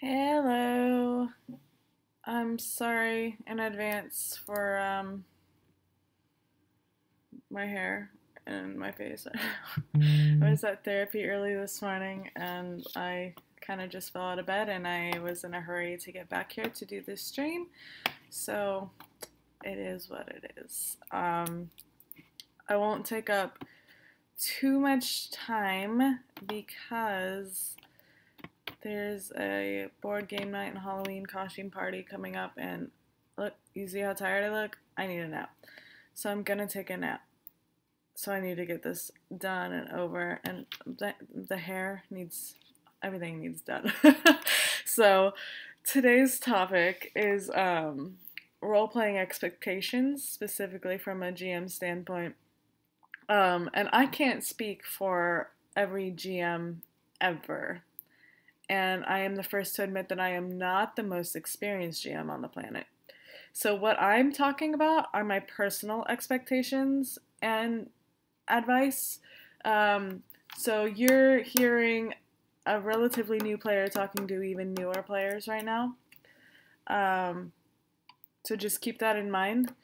Hello. I'm sorry in advance for my hair and my face. I was at therapy early this morning and I kind of just fell out of bed and I was in a hurry to get back here to do this stream. So it is what it is. I won't take up too much time because there's a board game night and Halloween costume party coming up, and look, you see how tired I look? I need a nap. So I'm gonna take a nap. So I need to get this done and over, and the hair needs, everything needs done. So today's topic is role-playing expectations, specifically from a GM standpoint. And I can't speak for every GM ever. And I am the first to admit that I am not the most experienced GM on the planet. So, what I'm talking about are my personal expectations and advice. So, you're hearing a relatively new player talking to even newer players right now. So, just keep that in mind.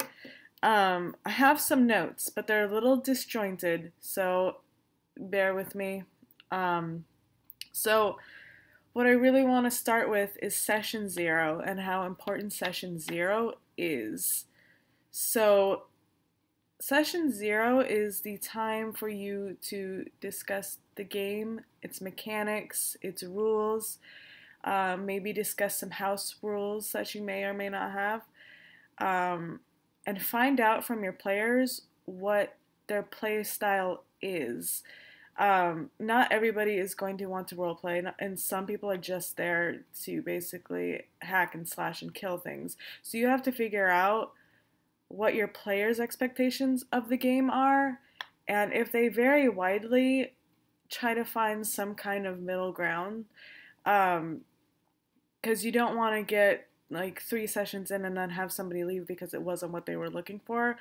I have some notes, but they're a little disjointed, so bear with me. So, what I really want to start with is session 0 and how important session 0 is. So, session 0 is the time for you to discuss the game, its mechanics, its rules, maybe discuss some house rules that you may or may not have, and find out from your players what their play style is. Not everybody is going to want to roleplay, and some people are just there to basically hack and slash and kill things. So you have to figure out what your players' expectations of the game are, and if they vary widely, try to find some kind of middle ground. Because you don't want to get like 3 sessions in and then have somebody leave because it wasn't what they were looking for.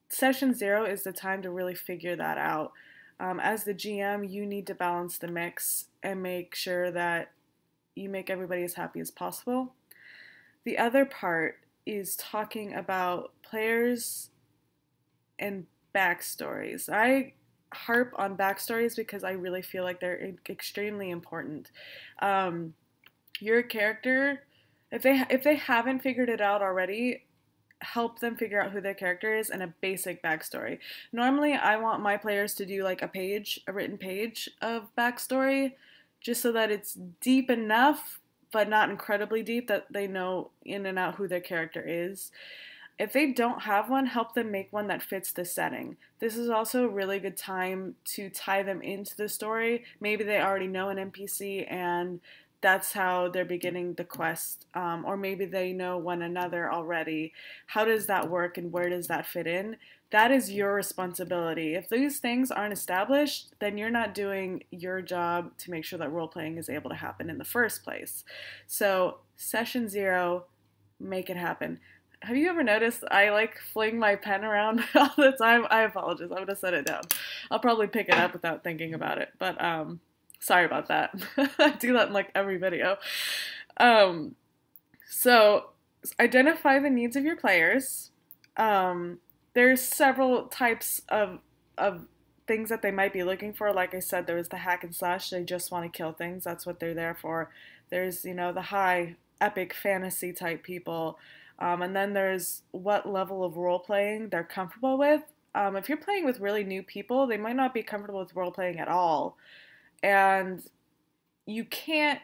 Session 0 is the time to really figure that out. As the GM, you need to balance the mix and make sure that you make everybody as happy as possible. The other part is talking about players and backstories. I harp on backstories because I really feel like they're extremely important. Your character, if they haven't figured it out already, help them figure out who their character is and a basic backstory. Normally, I want my players to do like a written page of backstory, just so that it's deep enough, but not incredibly deep, that they know in and out who their character is. If they don't have one, help them make one that fits the setting. This is also a really good time to tie them into the story. Maybe they already know an NPC and that's how they're beginning the quest, or maybe they know one another already. How does that work and where does that fit in? That is your responsibility. If these things aren't established, then you're not doing your job to make sure that role playing is able to happen in the first place. So, session 0, make it happen. Have you ever noticed I like fling my pen around all the time? I apologize. I'm gonna set it down. I'll probably pick it up without thinking about it, but sorry about that. I do that in like every video. So identify the needs of your players. There's several types of things that they might be looking for. Like I said, there was the hack and slash. They just want to kill things. That's what they're there for. There's, the high epic fantasy type people. And then there's what level of role playing they're comfortable with. If you're playing with really new people, they might not be comfortable with role playing at all. And you can't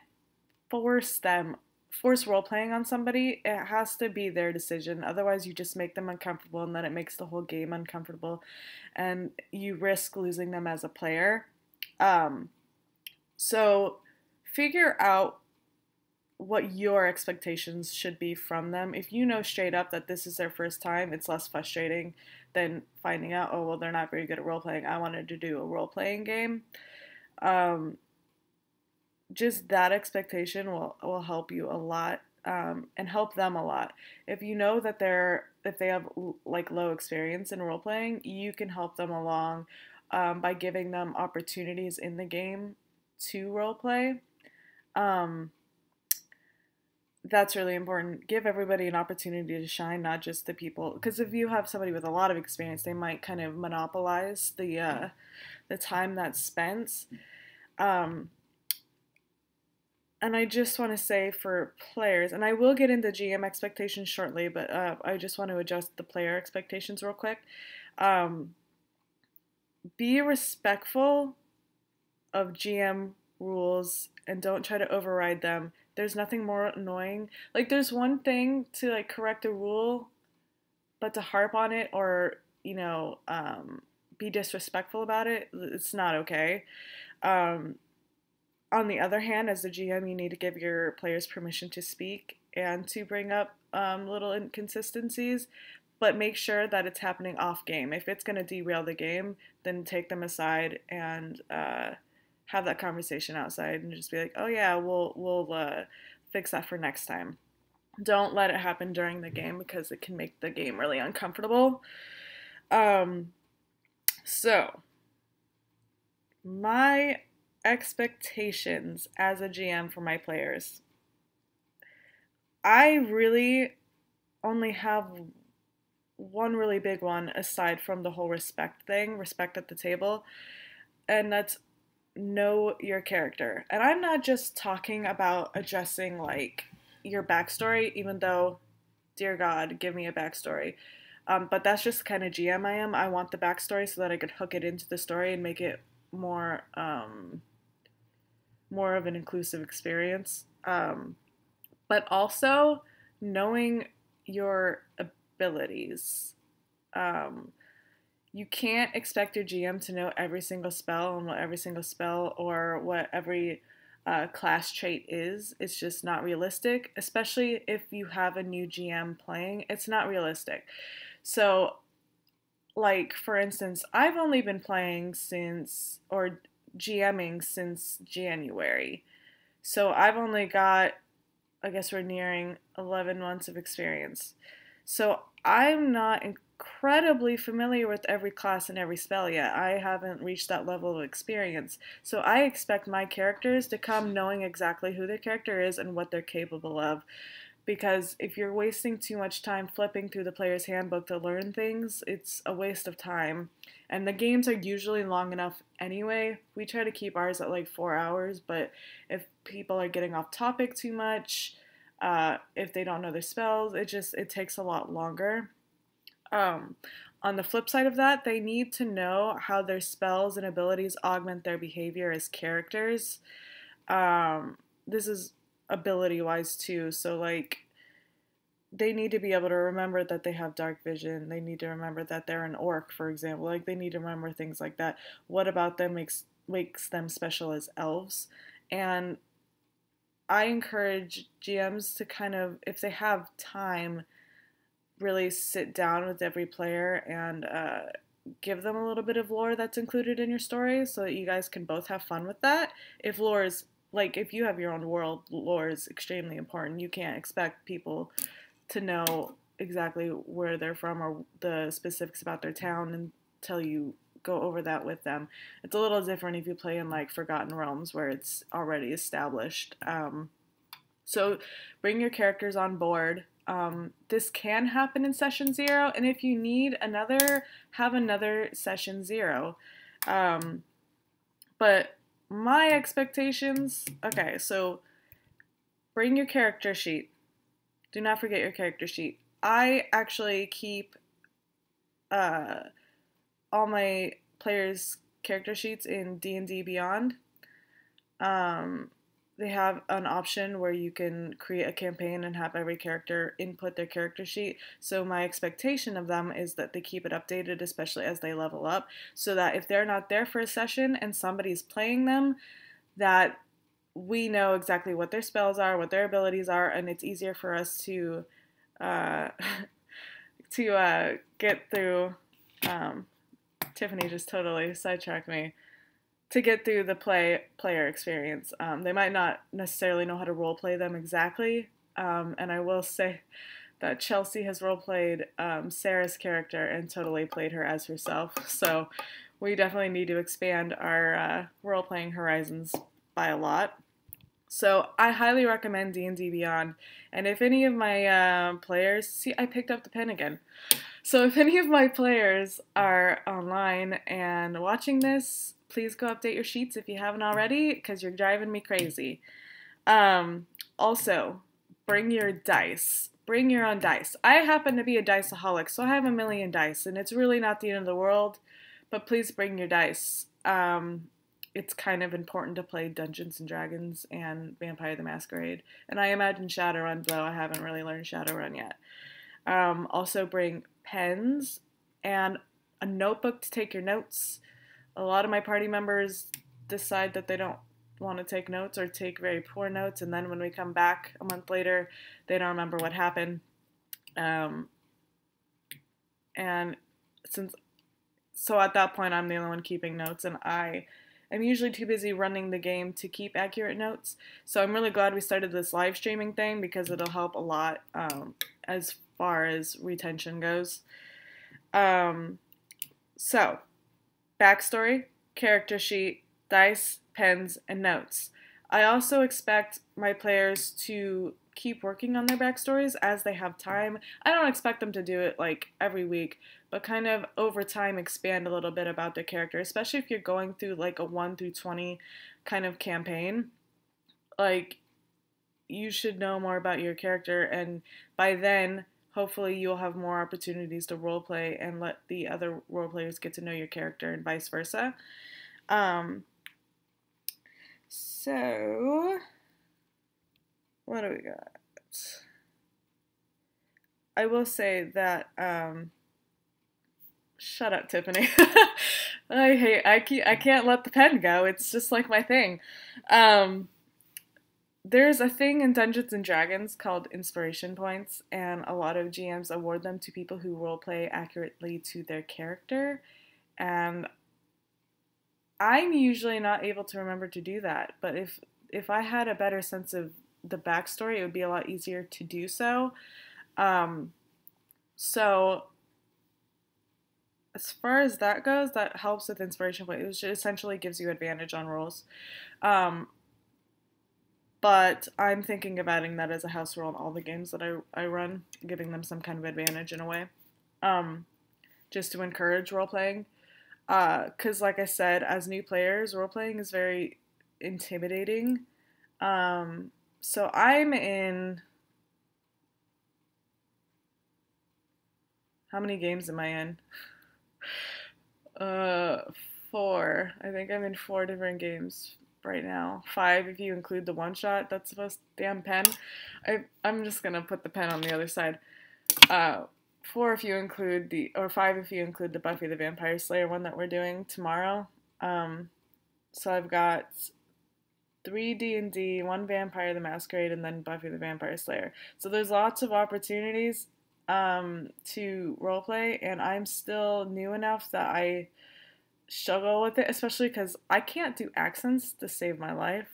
force role playing on somebody. It has to be their decision. Otherwise, you just make them uncomfortable, and then it makes the whole game uncomfortable, and you risk losing them as a player. So figure out what your expectations should be from them. If you know straight up that this is their first time, it's less frustrating than finding out, oh, well, they're not very good at role playing. I wanted to do a role playing game. Just that expectation will help you a lot, and help them a lot. If you know that if they have like low experience in role playing, you can help them along, by giving them opportunities in the game to role play. That's really important. Give everybody an opportunity to shine, not just the people. Because if you have somebody with a lot of experience, they might kind of monopolize the time that's spent. Um, and I just want to say for players, and I will get into GM expectations shortly, but I just want to adjust the player expectations real quick. Um, be respectful of GM rules and don't try to override them. There's nothing more annoying. Like there's one thing to like correct a rule, but to harp on it or, be disrespectful about it, it's not okay. Um, on the other hand, as the GM, you need to give your players permission to speak and to bring up little inconsistencies, but make sure that it's happening off game. If it's going to derail the game, then take them aside and have that conversation outside and just be like, "Oh yeah, we'll fix that for next time." Don't let it happen during the game because it can make the game really uncomfortable. Um, so my expectations as a GM for my players. I really only have one really big one aside from the whole respect thing, respect at the table, and that's know your character. And I'm not just talking about addressing like your backstory, even though, dear God, give me a backstory. But that's just the kind of GM I am. I want the backstory so that I could hook it into the story and make it more of an inclusive experience. But also knowing your abilities. Um, you can't expect your GM to know every single spell and what every single spell or what every class trait is. It's just not realistic, especially if you have a new GM playing. It's not realistic. So, like, for instance, I've only been playing since, or GMing since January. So I've only got, I guess we're nearing 11 months of experience. So I'm not incredibly familiar with every class and every spell yet. I haven't reached that level of experience. So I expect my characters to come knowing exactly who their character is and what they're capable of. Because if you're wasting too much time flipping through the player's handbook to learn things, it's a waste of time. And the games are usually long enough anyway. We try to keep ours at like 4 hours, but if people are getting off topic too much, if they don't know their spells, it takes a lot longer. Um, on the flip side of that, they need to know how their spells and abilities augment their behavior as characters. This is ability wise too. So like they need to be able to remember that they have dark vision. They need to remember that they're an orc, for example. Like they need to remember things like that. What about them makes them special as elves? And I encourage GMs to kind of, if they have time, really sit down with every player and give them a little bit of lore that's included in your story so that you guys can both have fun with that. If lore is, like, if you have your own world, lore is extremely important. You can't expect people to know exactly where they're from or the specifics about their town until you go over that with them. It's a little different if you play in like Forgotten Realms where it's already established. So bring your characters on board. This can happen in session 0, and if you need another, have another session 0. But my expectations, okay, so bring your character sheet. Do not forget your character sheet. I actually keep uh, all my players' character sheets in D&D Beyond. They have an option where you can create a campaign and have every character input their character sheet. So my expectation of them is that they keep it updated, especially as they level up, so that if they're not there for a session and somebody's playing them, that we know exactly what their spells are, what their abilities are, and it's easier for us to uh, get through. Tiffany just totally sidetracked me. To get through the player experience. They might not necessarily know how to role play them exactly, and I will say that Chelsea has role played Sarah's character and totally played her as herself. So we definitely need to expand our role playing horizons by a lot. So I highly recommend D&D Beyond. And if any of my players, see, I picked up the pen again. So if any of my players are online and watching this, please go update your sheets if you haven't already, because you're driving me crazy. Also, bring your dice. Bring your own dice. I happen to be a diceaholic, so I have a million dice, and it's really not the end of the world, but please bring your dice. It's kind of important to play Dungeons and Dragons and Vampire the Masquerade. And I imagine Shadowrun, though I haven't really learned Shadowrun yet. Also bring pens and a notebook to take your notes. A lot of my party members decide that they don't want to take notes or take very poor notes, and then when we come back a month later, they don't remember what happened. And so at that point, I'm the only one keeping notes, and I'm usually too busy running the game to keep accurate notes. So I'm really glad we started this live streaming thing because it'll help a lot as far as retention goes. So, backstory, character sheet, dice, pens, and notes. I also expect my players to keep working on their backstories as they have time. I don't expect them to do it like every week, but kind of over time expand a little bit about their character, especially if you're going through like a 1 through 20 kind of campaign. Like, you should know more about your character, and by then, hopefully you'll have more opportunities to roleplay and let the other roleplayers get to know your character and vice versa. So, what do we got? I will say that, shut up, Tiffany. I can't let the pen go. It's just like my thing. There's a thing in Dungeons and Dragons called inspiration points, and a lot of GMs award them to people who roleplay accurately to their character, and I'm usually not able to remember to do that, but if I had a better sense of the backstory, it would be a lot easier to do so. So as far as that goes, that helps with inspiration point. It essentially gives you advantage on rolls. But I'm thinking of adding that as a house rule in all the games that I run, giving them some kind of advantage in a way, just to encourage role playing. Because, like I said, as new players, role playing is very intimidating. So I'm in. How many games am I in? 4. I think I'm in 4 different games right now. 5 if you include the one shot. That's the most damn pen. I'm just gonna put the pen on the other side. 4 if you include or 5 if you include the Buffy the Vampire Slayer one that we're doing tomorrow. So I've got 3 D&D, 1 Vampire the Masquerade, and then Buffy the Vampire Slayer. So there's lots of opportunities to roleplay, and I'm still new enough that I struggle with it, especially because I can't do accents to save my life.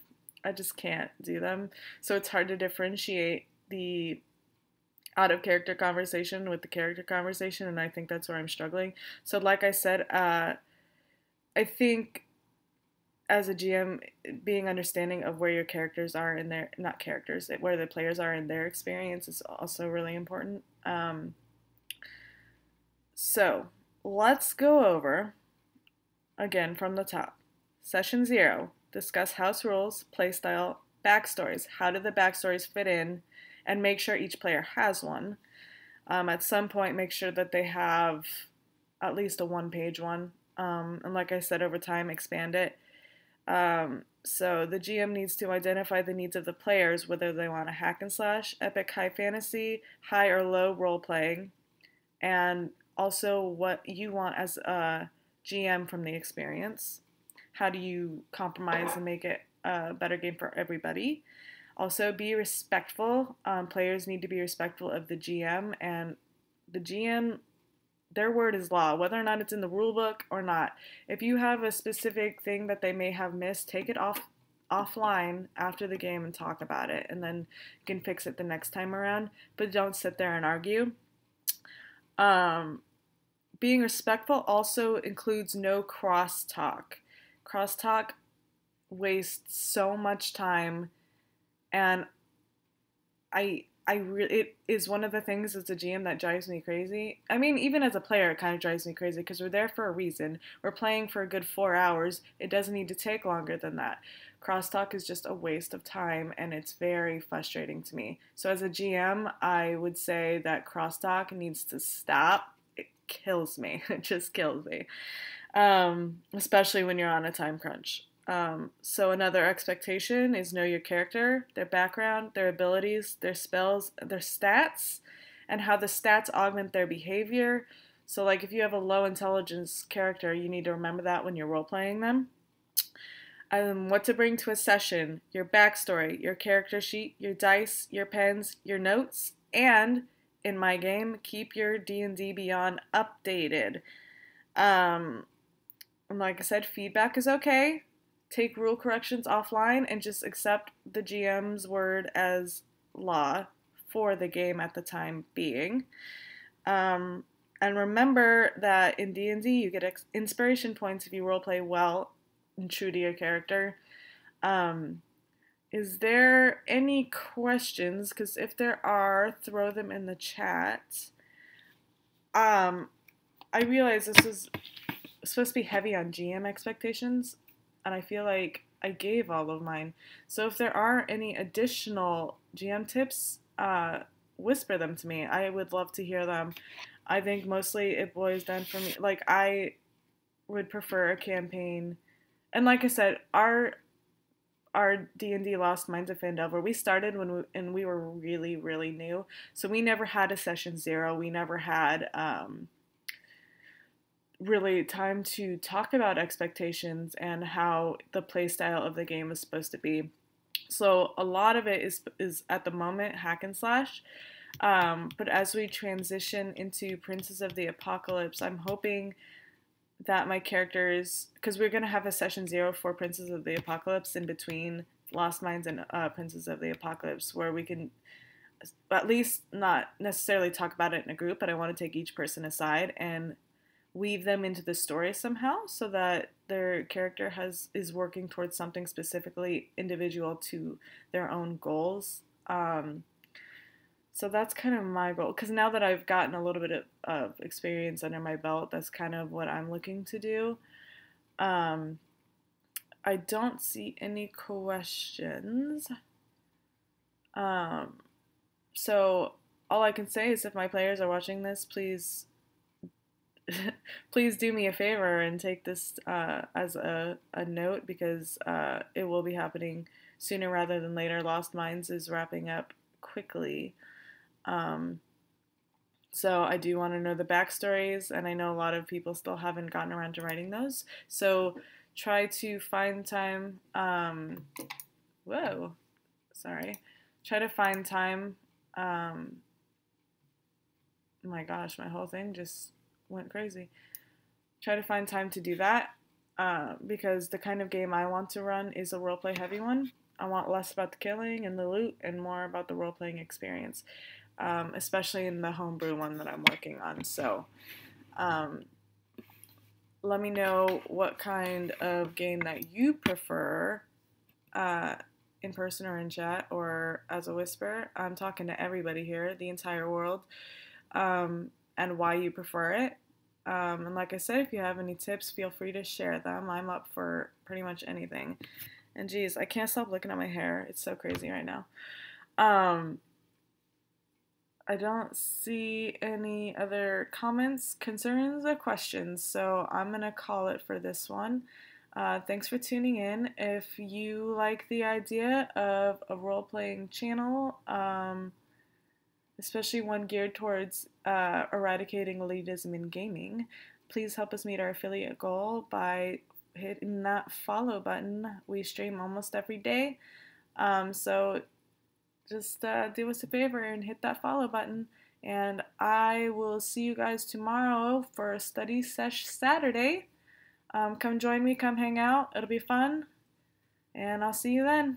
I just can't do them. So it's hard to differentiate the out of character conversation with the character conversation, and I think that's where I'm struggling. So like I said, I think as a GM, being understanding of where your characters are in their, not characters, where the players are in their experience is also really important. So let's go over, again from the top. Session 0, discuss house rules, playstyle, backstories. How do the backstories fit in? And make sure each player has one. At some point, make sure that they have at least a 1-page one. And like I said, over time, expand it. So the GM needs to identify the needs of the players, whether they want a hack and slash, epic high fantasy, high or low role playing, and also what you want as a GM from the experience. How do you compromise and make it a better game for everybody? Also, be respectful. Players need to be respectful of the GM, and the GM, their word is law, whether or not it's in the rule book or not. If you have a specific thing that they may have missed, take it offline after the game and talk about it, and then you can fix it the next time around, but don't sit there and argue. Being respectful also includes no crosstalk. Crosstalk wastes so much time And it is one of the things as a GM that drives me crazy. I mean, even as a player, it kind of drives me crazy because we're there for a reason. We're playing for a good 4 hours. It doesn't need to take longer than that. Crosstalk is just a waste of time, and it's very frustrating to me. So as a GM, I would say that crosstalk needs to stop. It kills me. It just kills me, especially when you're on a time crunch. So another expectation is know your character, their background, their abilities, their spells, their stats, and how the stats augment their behavior. So like if you have a low intelligence character, you need to remember that when you're role playing them. What to bring to a session, your backstory, your character sheet, your dice, your pens, your notes, and in my game, keep your D&D Beyond updated. Like I said, feedback is okay. Take rule corrections offline and just accept the GM's word as law for the game at the time being. And remember that in D&D you get inspiration points if you roleplay well and true to your character. Is there any questions? Because if there are, throw them in the chat. I realize this is supposed to be heavy on GM expectations, and I feel like I gave all of mine. So if there are any additional GM tips, whisper them to me. I would love to hear them. I think mostly it boils down for me. Like, I would prefer a campaign. And like I said, our D&D Lost Minds of Fandelver, we started when we were really, really new. So we never had a session 0. We never had really time to talk about expectations and how the playstyle of the game is supposed to be. So a lot of it is at the moment hack and slash. But as we transition into Princes of the Apocalypse, I'm hoping that my characters, because we're going to have a session 0 for Princes of the Apocalypse in between Lost Minds and Princes of the Apocalypse, where we can at least not necessarily talk about it in a group, but I want to take each person aside and weave them into the story somehow so that their character is working towards something specifically individual to their own goals. So that's kind of my goal, because now that I've gotten a little bit of experience under my belt, that's kind of what I'm looking to do. I don't see any questions. So all I can say is if my players are watching this, please please do me a favor and take this as a note, because it will be happening sooner rather than later. Lost Minds is wrapping up quickly. So I do want to know the backstories, and I know a lot of people still haven't gotten around to writing those. So try to find time. Try to find time. Oh my gosh, my whole thing just went crazy. Try to find time to do that, because the kind of game I want to run is a roleplay heavy one. I want less about the killing and the loot and more about the role-playing experience, especially in the homebrew one that I'm working on. So let me know what kind of game that you prefer, in person or in chat or as a whisper. I'm talking to everybody here, the entire world, and why you prefer it. And like I said, if you have any tips, feel free to share them. I'm up for pretty much anything. And geez, I can't stop looking at my hair. It's so crazy right now. I don't see any other comments, concerns, or questions, so I'm going to call it for this one. Thanks for tuning in. If you like the idea of a role-playing channel, especially one geared towards eradicating elitism in gaming, please help us meet our affiliate goal by hitting that follow button. We stream almost every day, so just do us a favor and hit that follow button, and I will see you guys tomorrow for a study sesh Saturday. Come join me, come hang out, it'll be fun, and I'll see you then.